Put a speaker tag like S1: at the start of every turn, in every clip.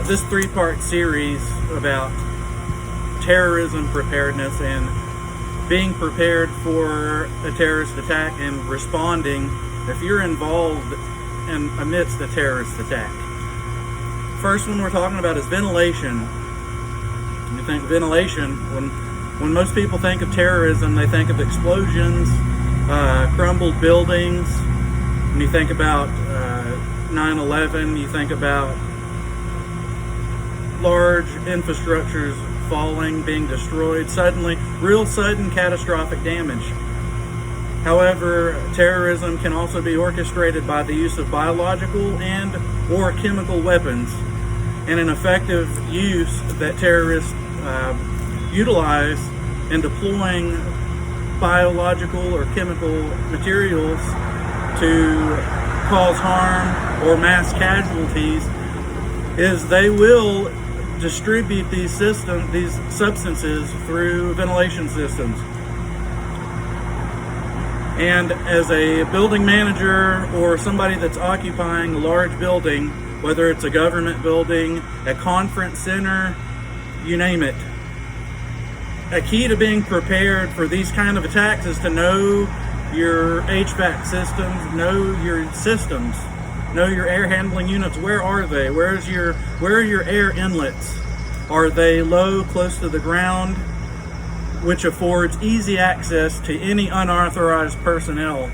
S1: this three-part series about terrorism preparedness and being prepared for a terrorist attack and responding if you're involved in amidst a terrorist attack. First one we're talking about is ventilation. You think ventilation, when most people think of terrorism, they think of explosions, crumbled buildings. When you think about 9/11, you think about large infrastructures falling, being destroyed, real sudden catastrophic damage. However, terrorism can also be orchestrated by the use of biological and or chemical weapons, and an effective use that terrorists utilize in deploying biological or chemical materials to cause harm or mass casualties is they will distribute these substances through ventilation systems. And as a building manager or somebody that's occupying a large building, whether it's a government building, a conference center, you name it, a key to being prepared for these kind of attacks is to know your HVAC systems, know your air handling units. Where are they? Where are your air inlets? Are they low, close to the ground, which affords easy access to any unauthorized personnel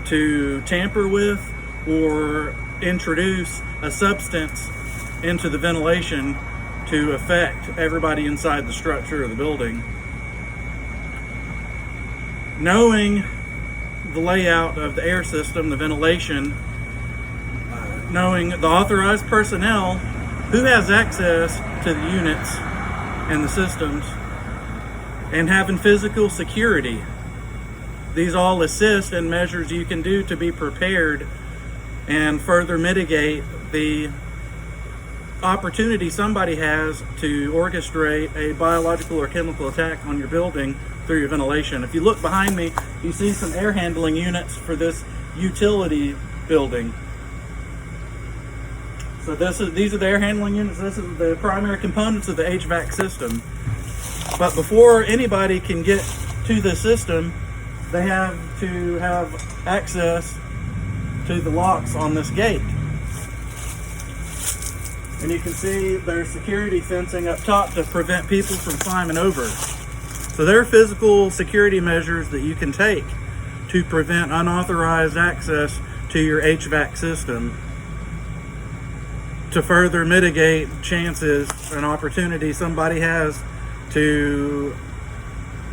S1: to tamper with or introduce a substance into the ventilation to affect everybody inside the structure of the building. Knowing the layout of the air system, the ventilation, knowing the authorized personnel who has access to the units and the systems, and having physical security. These all assist in measures you can do to be prepared and further mitigate the opportunity somebody has to orchestrate a biological or chemical attack on your building through your ventilation. If you look behind me, you see some air handling units for this utility building. So these are the air handling units. This is the primary components of the HVAC system. But before anybody can get to the system, they have to have access to the locks on this gate. And you can see there's security fencing up top to prevent people from climbing over. So there are physical security measures that you can take to prevent unauthorized access to your HVAC system, to further mitigate chances and opportunity somebody has to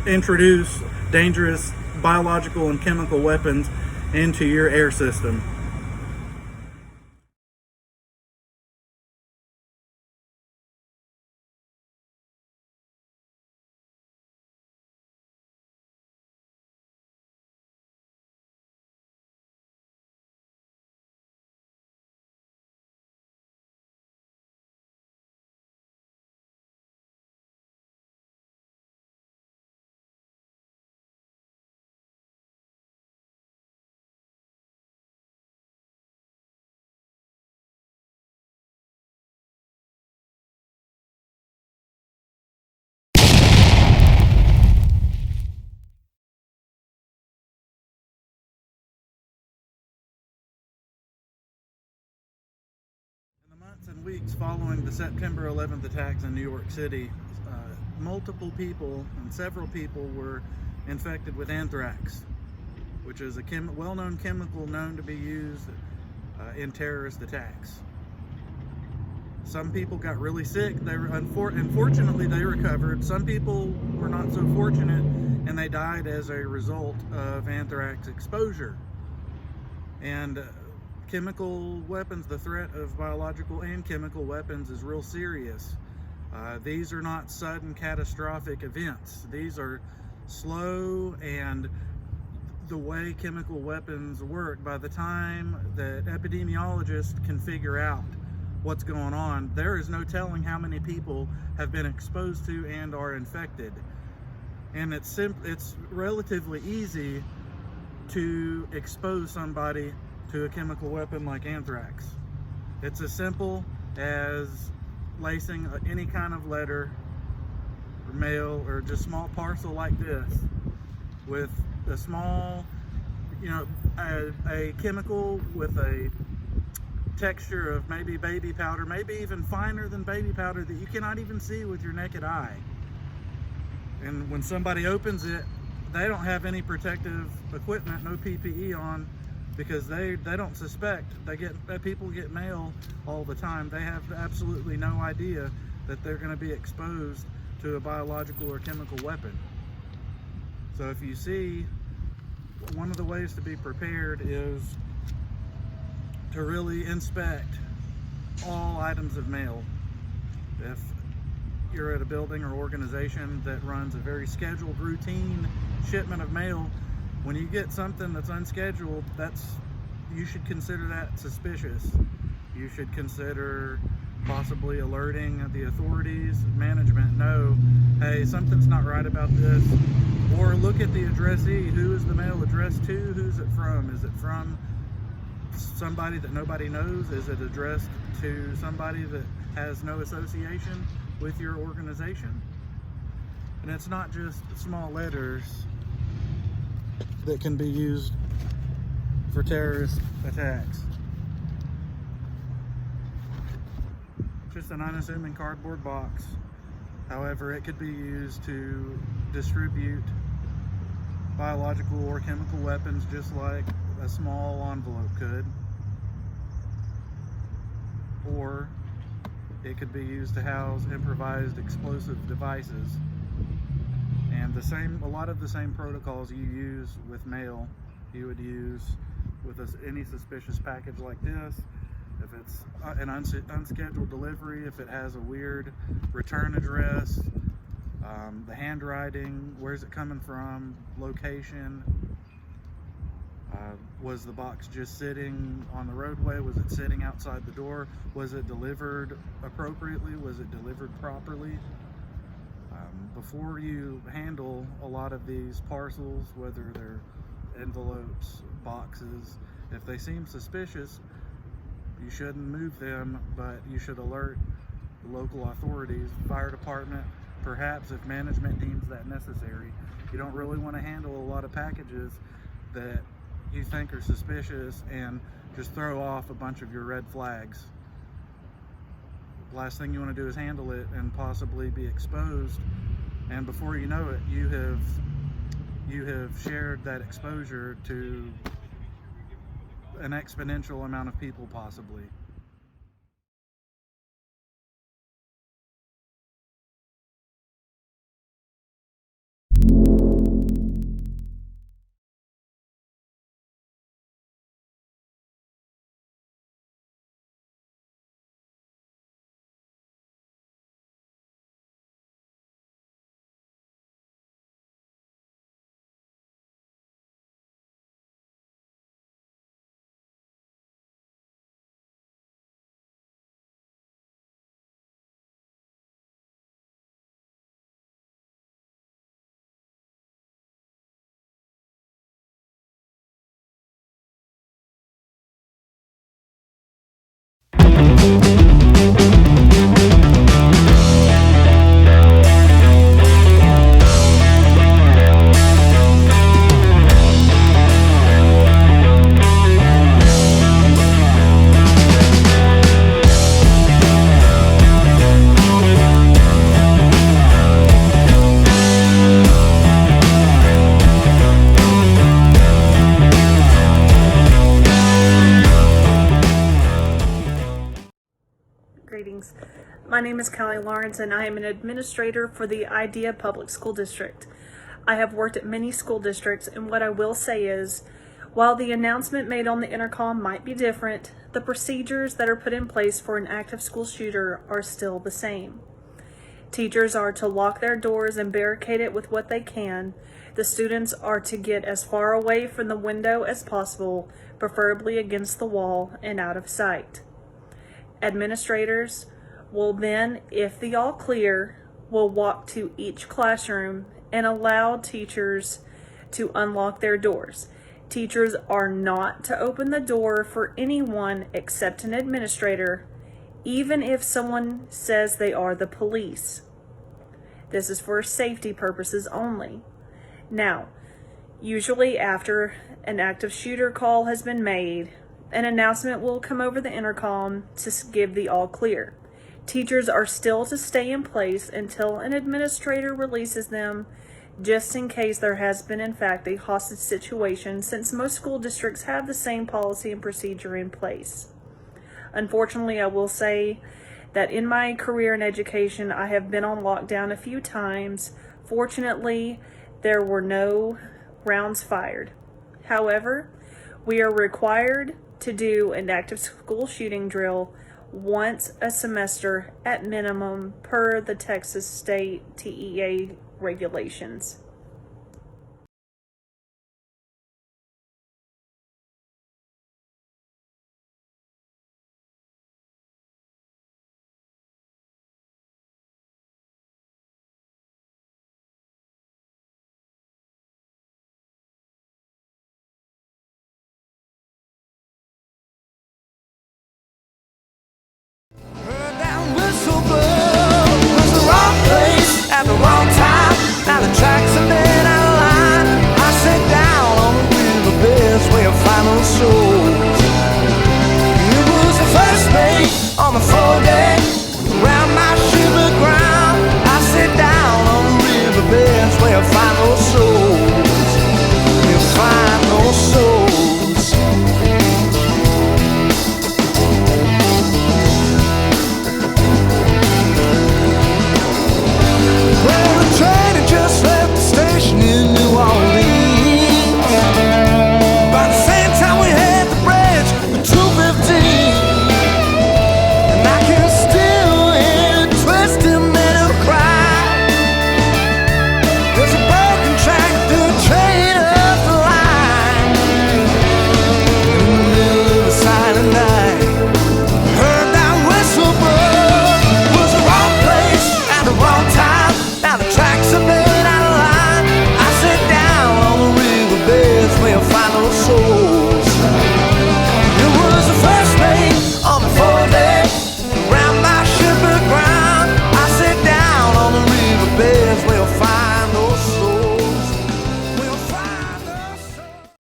S1: introduce dangerous biological and chemical weapons into your air system. Months and weeks following the September 11th attacks in New York City, multiple people and several people were infected with anthrax, which is a well-known chemical known to be used in terrorist attacks. Some people got really sick. Unfortunately, they recovered. Some people were not so fortunate, and they died as a result of anthrax exposure. And chemical weapons, the threat of biological and chemical weapons is real serious. These are not sudden catastrophic events. These are slow, and the way chemical weapons work, by the time that epidemiologists can figure out what's going on, there is no telling how many people have been exposed to and are infected. And it's relatively easy to expose somebody to a chemical weapon like anthrax. It's as simple as lacing any kind of letter or mail or just small parcel like this with a small, a chemical with a texture of maybe baby powder, maybe even finer than baby powder, that you cannot even see with your naked eye. And when somebody opens it, they don't have any protective equipment, no PPE on, because they don't suspect. People get mail all the time. They have absolutely no idea that they're going to be exposed to a biological or chemical weapon. So if you see, one of the ways to be prepared is to really inspect all items of mail. If you're at a building or organization that runs a very scheduled, routine shipment of mail, when you get something that's unscheduled, you should consider that suspicious. You should consider possibly alerting the authorities, management, know, hey, something's not right about this. Or look at the addressee. Who is the mail addressed to? Who's it from? Is it from somebody that nobody knows? Is it addressed to somebody that has no association with your organization? And it's not just small letters that can be used for terrorist attacks. Just an unassuming cardboard box. However, it could be used to distribute biological or chemical weapons, just like a small envelope could. Or it could be used to house improvised explosive devices. And a lot of the same protocols you use with mail, you would use with any suspicious package like this. If it's an unscheduled delivery, if it has a weird return address, the handwriting, where's it coming from, location, was the box just sitting on the roadway, was it sitting outside the door, was it delivered appropriately, was it delivered properly? Before you handle a lot of these parcels, whether they're envelopes, boxes, if they seem suspicious, you shouldn't move them, but you should alert the local authorities, fire department, perhaps if management deems that necessary. You don't really want to handle a lot of packages that you think are suspicious and just throw off a bunch of your red flags. The last thing you want to do is handle it and possibly be exposed, and before you know it, you have shared that exposure to an exponential amount of people possibly.
S2: Greetings. My name is Callie Lawrence and I am an administrator for the IDEA Public School District. I have worked at many school districts, and what I will say is, while the announcement made on the intercom might be different, the procedures that are put in place for an active school shooter are still the same. Teachers are to lock their doors and barricade it with what they can. The students are to get as far away from the window as possible, preferably against the wall and out of sight. Administrators will then, if the all clear, will walk to each classroom and allow teachers to unlock their doors. Teachers are not to open the door for anyone except an administrator even if someone says they are the police. This is for safety purposes only. Now, usually after an active shooter call has been made, an announcement will come over the intercom to give the all clear. Teachers are still to stay in place until an administrator releases them, just in case there has been in fact a hostage situation, since most school districts have the same policy and procedure in place. Unfortunately, I will say that in my career in education, I have been on lockdown a few times. Fortunately, there were no rounds fired. However, we are required to do an active school shooting drill once a semester at minimum per the Texas State TEA regulations.
S3: At the wrong time, now the tracks have been outlined. I sat down on the riverbeds where your final souls. It was the first mate on the 4-day around my shiver ground. I sat down on the riverbeds where your final souls.